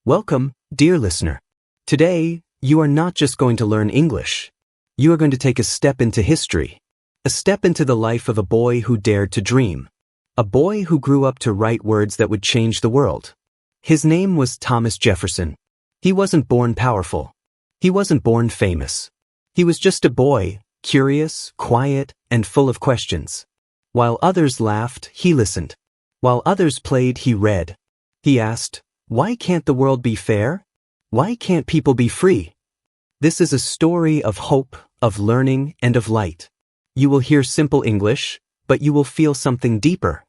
Welcome, dear listener. Today, you are not just going to learn English. You are going to take a step into history. A step into the life of a boy who dared to dream. A boy who grew up to write words that would change the world. His name was Thomas Jefferson. He wasn't born powerful. He wasn't born famous. He was just a boy, curious, quiet, and full of questions. While others laughed, he listened. While others played, he read. He asked, "Why can't the world be fair? Why can't people be free?" This is a story of hope, of learning, and of light. You will hear simple English, but you will feel something deeper.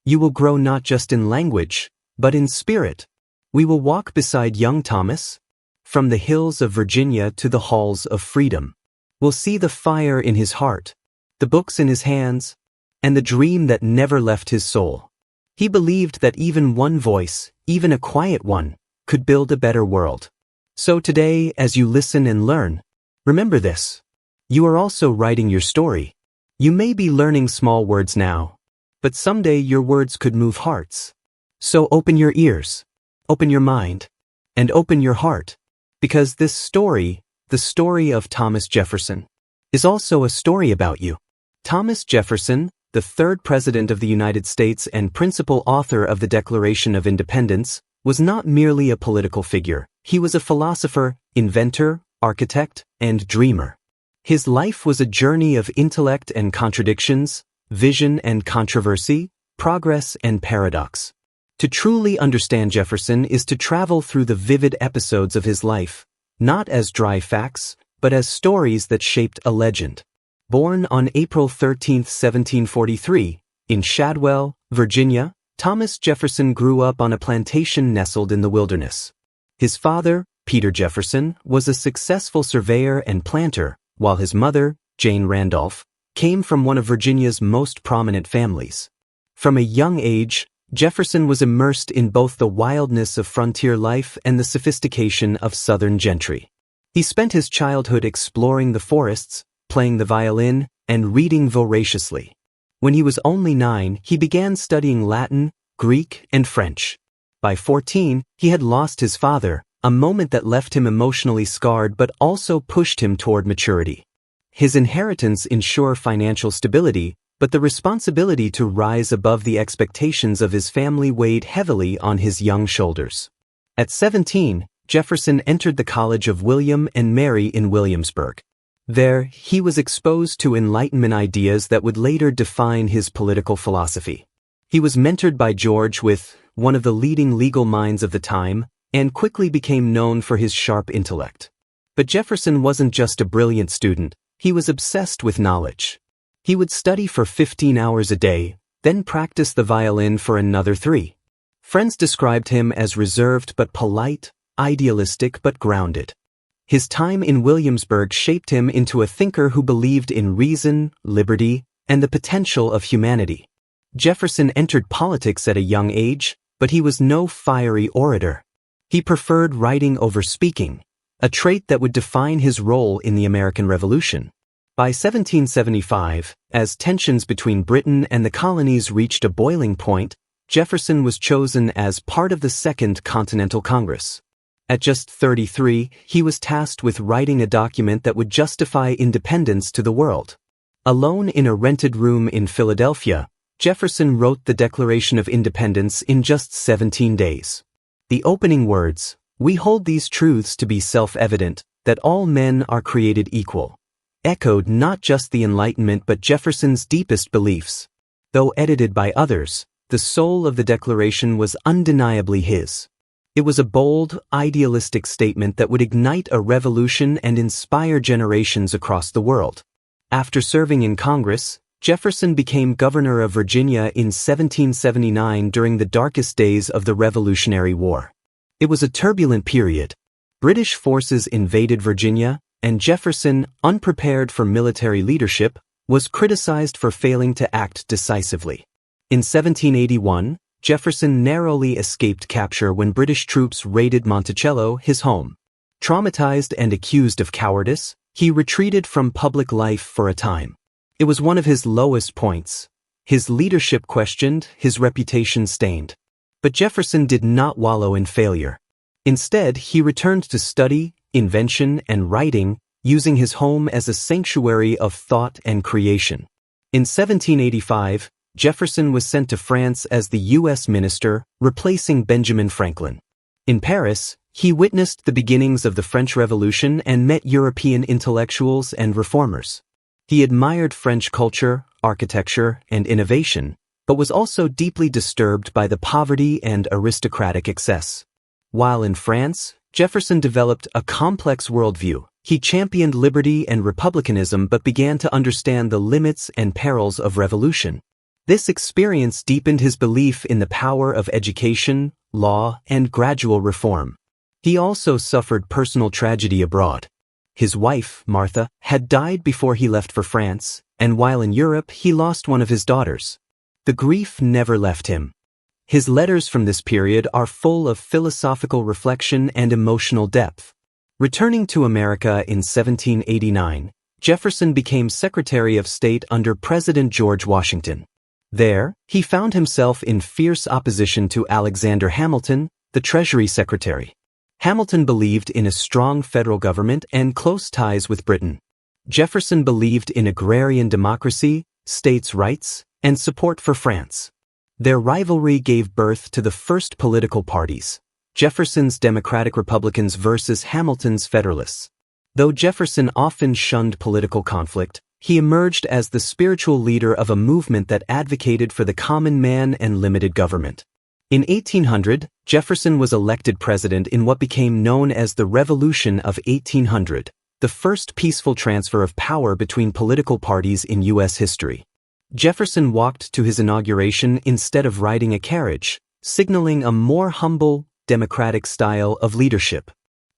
You will grow not just in language, but in spirit. We will walk beside young Thomas, from the hills of Virginia to the halls of freedom. We'll see the fire in his heart, the books in his hands, and the dream that never left his soul. He believed that even one voice, even a quiet one, could build a better world. So today, as you listen and learn, remember this. You are also writing your story. You may be learning small words now, but someday your words could move hearts. So open your ears, open your mind, and open your heart, because this story, the story of Thomas Jefferson, is also a story about you. Thomas Jefferson, the third President of the United States and principal author of the Declaration of Independence, was not merely a political figure. He was a philosopher, inventor, architect, and dreamer. His life was a journey of intellect and contradictions, vision and controversy, progress and paradox. To truly understand Jefferson is to travel through the vivid episodes of his life, not as dry facts, but as stories that shaped a legend. Born on April 13, 1743, in Shadwell, Virginia, Thomas Jefferson grew up on a plantation nestled in the wilderness. His father, Peter Jefferson, was a successful surveyor and planter, while his mother, Jane Randolph, came from one of Virginia's most prominent families. From a young age, Jefferson was immersed in both the wildness of frontier life and the sophistication of Southern gentry. He spent his childhood exploring the forests, playing the violin, and reading voraciously. When he was only 9, he began studying Latin, Greek, and French. By 14, he had lost his father, a moment that left him emotionally scarred but also pushed him toward maturity. His inheritance ensured financial stability, but the responsibility to rise above the expectations of his family weighed heavily on his young shoulders. At 17, Jefferson entered the College of William and Mary in Williamsburg. There, he was exposed to Enlightenment ideas that would later define his political philosophy. He was mentored by George Wythe, one of the leading legal minds of the time, and quickly became known for his sharp intellect. But Jefferson wasn't just a brilliant student, he was obsessed with knowledge. He would study for 15 hours a day, then practice the violin for another 3. Friends described him as reserved but polite, idealistic but grounded. His time in Williamsburg shaped him into a thinker who believed in reason, liberty, and the potential of humanity. Jefferson entered politics at a young age, but he was no fiery orator. He preferred writing over speaking, a trait that would define his role in the American Revolution. By 1775, as tensions between Britain and the colonies reached a boiling point, Jefferson was chosen as part of the Second Continental Congress. At just 33, he was tasked with writing a document that would justify independence to the world. Alone in a rented room in Philadelphia, Jefferson wrote the Declaration of Independence in just 17 days. The opening words, "We hold these truths to be self-evident, that all men are created equal," echoed not just the Enlightenment but Jefferson's deepest beliefs. Though edited by others, the soul of the Declaration was undeniably his. It was a bold, idealistic statement that would ignite a revolution and inspire generations across the world. After serving in Congress, Jefferson became governor of Virginia in 1779 during the darkest days of the Revolutionary War. It was a turbulent period. British forces invaded Virginia, and Jefferson, unprepared for military leadership, was criticized for failing to act decisively. In 1781, Jefferson narrowly escaped capture when British troops raided Monticello, his home. Traumatized and accused of cowardice, he retreated from public life for a time. It was one of his lowest points. His leadership questioned, his reputation stained. But Jefferson did not wallow in failure. Instead, he returned to study, invention, and writing, using his home as a sanctuary of thought and creation. In 1785, Jefferson was sent to France as the U.S. minister, replacing Benjamin Franklin. In Paris, he witnessed the beginnings of the French Revolution and met European intellectuals and reformers. He admired French culture, architecture, and innovation, but was also deeply disturbed by the poverty and aristocratic excess. While in France, Jefferson developed a complex worldview. He championed liberty and republicanism but began to understand the limits and perils of revolution. This experience deepened his belief in the power of education, law, and gradual reform. He also suffered personal tragedy abroad. His wife, Martha, had died before he left for France, and while in Europe he lost one of his daughters. The grief never left him. His letters from this period are full of philosophical reflection and emotional depth. Returning to America in 1789, Jefferson became Secretary of State under President George Washington. There, he found himself in fierce opposition to Alexander Hamilton, the Treasury Secretary. Hamilton believed in a strong federal government and close ties with Britain. Jefferson believed in agrarian democracy, states' rights, and support for France. Their rivalry gave birth to the first political parties, Jefferson's Democratic Republicans versus Hamilton's Federalists. Though Jefferson often shunned political conflict, he emerged as the spiritual leader of a movement that advocated for the common man and limited government. In 1800, Jefferson was elected president in what became known as the Revolution of 1800, the first peaceful transfer of power between political parties in U.S. history. Jefferson walked to his inauguration instead of riding a carriage, signaling a more humble, democratic style of leadership.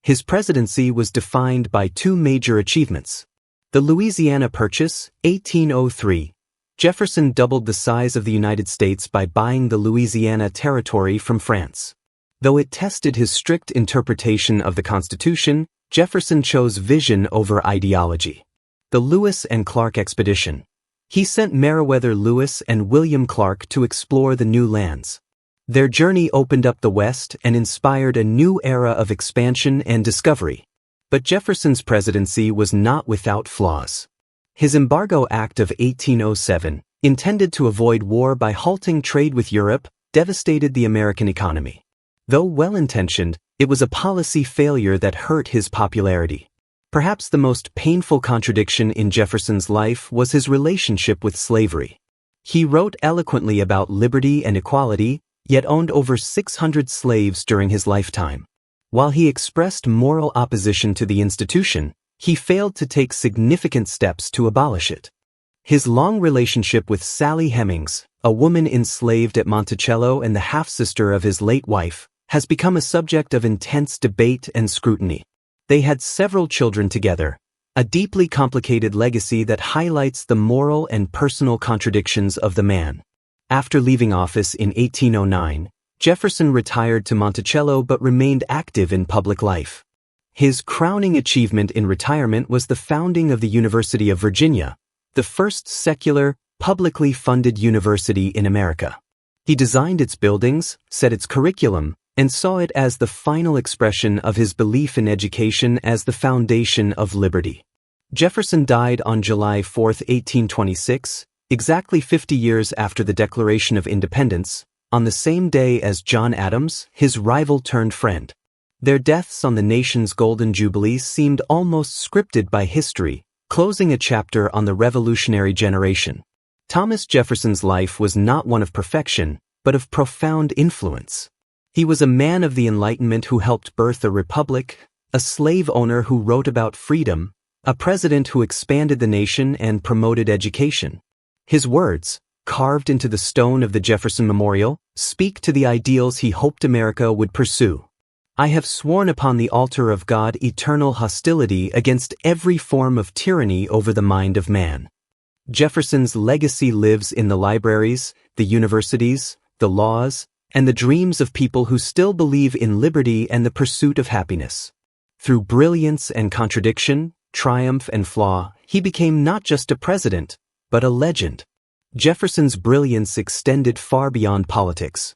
His presidency was defined by two major achievements. The Louisiana Purchase, 1803. Jefferson doubled the size of the United States by buying the Louisiana Territory from France. Though it tested his strict interpretation of the Constitution, Jefferson chose vision over ideology. The Lewis and Clark Expedition. He sent Meriwether Lewis and William Clark to explore the new lands. Their journey opened up the West and inspired a new era of expansion and discovery. But Jefferson's presidency was not without flaws. His Embargo Act of 1807, intended to avoid war by halting trade with Europe, devastated the American economy. Though well-intentioned, it was a policy failure that hurt his popularity. Perhaps the most painful contradiction in Jefferson's life was his relationship with slavery. He wrote eloquently about liberty and equality, yet owned over 600 slaves during his lifetime. While he expressed moral opposition to the institution, he failed to take significant steps to abolish it. His long relationship with Sally Hemings, a woman enslaved at Monticello and the half-sister of his late wife, has become a subject of intense debate and scrutiny. They had several children together, a deeply complicated legacy that highlights the moral and personal contradictions of the man. After leaving office in 1809, Jefferson retired to Monticello but remained active in public life. His crowning achievement in retirement was the founding of the University of Virginia, the first secular, publicly funded university in America. He designed its buildings, set its curriculum, and saw it as the final expression of his belief in education as the foundation of liberty. Jefferson died on July 4, 1826, exactly 50 years after the Declaration of Independence, on the same day as John Adams, his rival turned friend. Their deaths on the nation's Golden Jubilee seemed almost scripted by history, closing a chapter on the revolutionary generation. Thomas Jefferson's life was not one of perfection, but of profound influence. He was a man of the Enlightenment who helped birth a republic, a slave owner who wrote about freedom, a president who expanded the nation and promoted education. His words, carved into the stone of the Jefferson Memorial, speak to the ideals he hoped America would pursue. I have sworn upon the altar of God eternal hostility against every form of tyranny over the mind of man. Jefferson's legacy lives in the libraries, the universities, the laws, and the dreams of people who still believe in liberty and the pursuit of happiness. Through brilliance and contradiction, triumph and flaw, he became not just a president, but a legend. Jefferson's brilliance extended far beyond politics.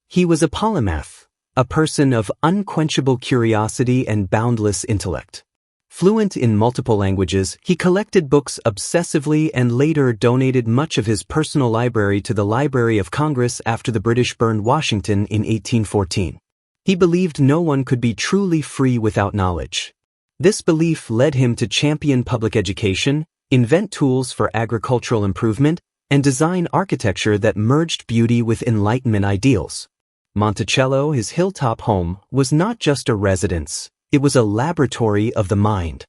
He was a polymath, a person of unquenchable curiosity and boundless intellect. Fluent in multiple languages, he collected books obsessively and later donated much of his personal library to the Library of Congress after the British burned Washington in 1814. He believed no one could be truly free without knowledge. This belief led him to champion public education, invent tools for agricultural improvement, and design architecture that merged beauty with Enlightenment ideals. Monticello, his hilltop home, was not just a residence. It was a laboratory of the mind.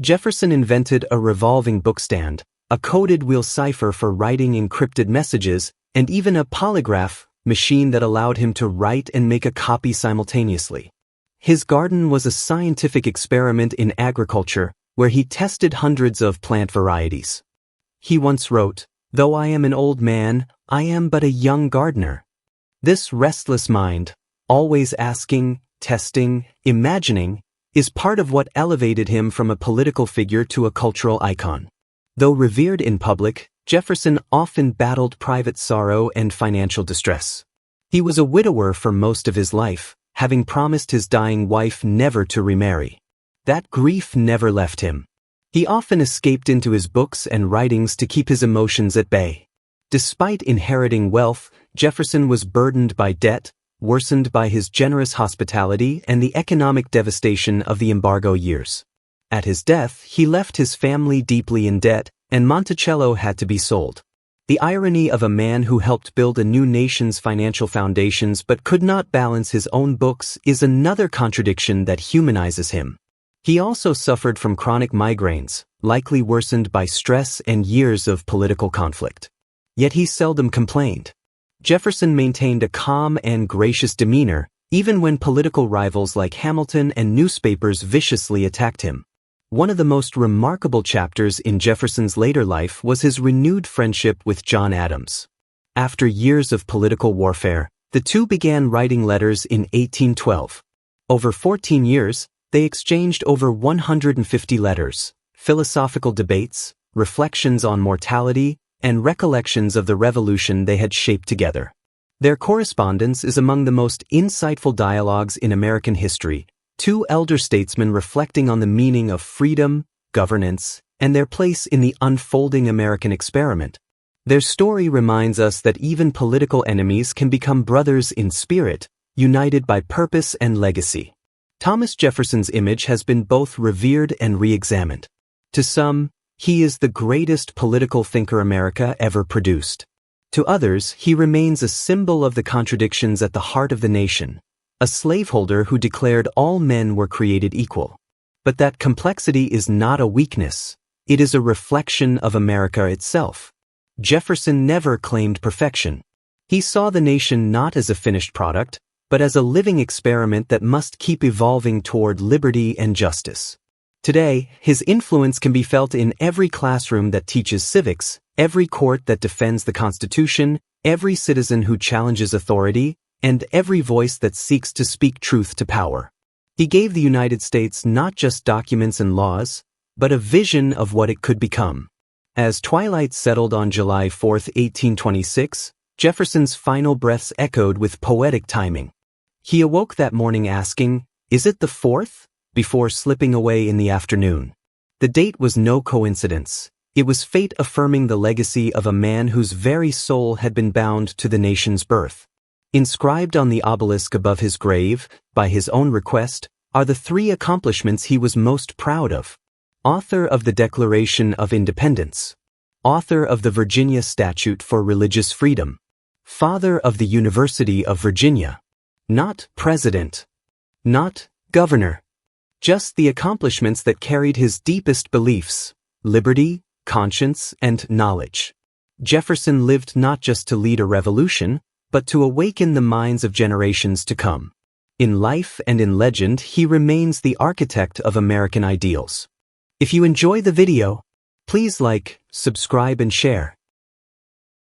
Jefferson invented a revolving bookstand, a coded wheel cipher for writing encrypted messages, and even a polygraph machine that allowed him to write and make a copy simultaneously. His garden was a scientific experiment in agriculture, where he tested hundreds of plant varieties. He once wrote, "Though I am an old man, I am but a young gardener." This restless mind, always asking, testing, imagining, is part of what elevated him from a political figure to a cultural icon. Though revered in public, Jefferson often battled private sorrow and financial distress. He was a widower for most of his life, having promised his dying wife never to remarry. That grief never left him. He often escaped into his books and writings to keep his emotions at bay. Despite inheriting wealth, Jefferson was burdened by debt, worsened by his generous hospitality and the economic devastation of the embargo years. At his death, he left his family deeply in debt, and Monticello had to be sold. The irony of a man who helped build a new nation's financial foundations but could not balance his own books is another contradiction that humanizes him. He also suffered from chronic migraines, likely worsened by stress and years of political conflict. Yet he seldom complained. Jefferson maintained a calm and gracious demeanor, even when political rivals like Hamilton and newspapers viciously attacked him. One of the most remarkable chapters in Jefferson's later life was his renewed friendship with John Adams. After years of political warfare, the two began writing letters in 1812. Over 14 years, they exchanged over 150 letters, philosophical debates, reflections on mortality, and recollections of the revolution they had shaped together. Their correspondence is among the most insightful dialogues in American history, two elder statesmen reflecting on the meaning of freedom, governance, and their place in the unfolding American experiment. Their story reminds us that even political enemies can become brothers in spirit, united by purpose and legacy. Thomas Jefferson's image has been both revered and re-examined. To some, he is the greatest political thinker America ever produced. To others, he remains a symbol of the contradictions at the heart of the nation, a slaveholder who declared all men were created equal. But that complexity is not a weakness, it is a reflection of America itself. Jefferson never claimed perfection. He saw the nation not as a finished product, but as a living experiment that must keep evolving toward liberty and justice. Today, his influence can be felt in every classroom that teaches civics, every court that defends the Constitution, every citizen who challenges authority, and every voice that seeks to speak truth to power. He gave the United States not just documents and laws, but a vision of what it could become. As twilight settled on July 4, 1826, Jefferson's final breaths echoed with poetic timing. He awoke that morning asking, "Is it the 4th?" before slipping away in the afternoon. The date was no coincidence. It was fate affirming the legacy of a man whose very soul had been bound to the nation's birth. Inscribed on the obelisk above his grave, by his own request, are the 3 accomplishments he was most proud of. Author of the Declaration of Independence. Author of the Virginia Statute for Religious Freedom. Father of the University of Virginia. Not president. Not governor. Just the accomplishments that carried his deepest beliefs: liberty, conscience, and knowledge. Jefferson lived not just to lead a revolution, but to awaken the minds of generations to come. In life and in legend, he remains the architect of American ideals. If you enjoy the video, please like, subscribe, and share.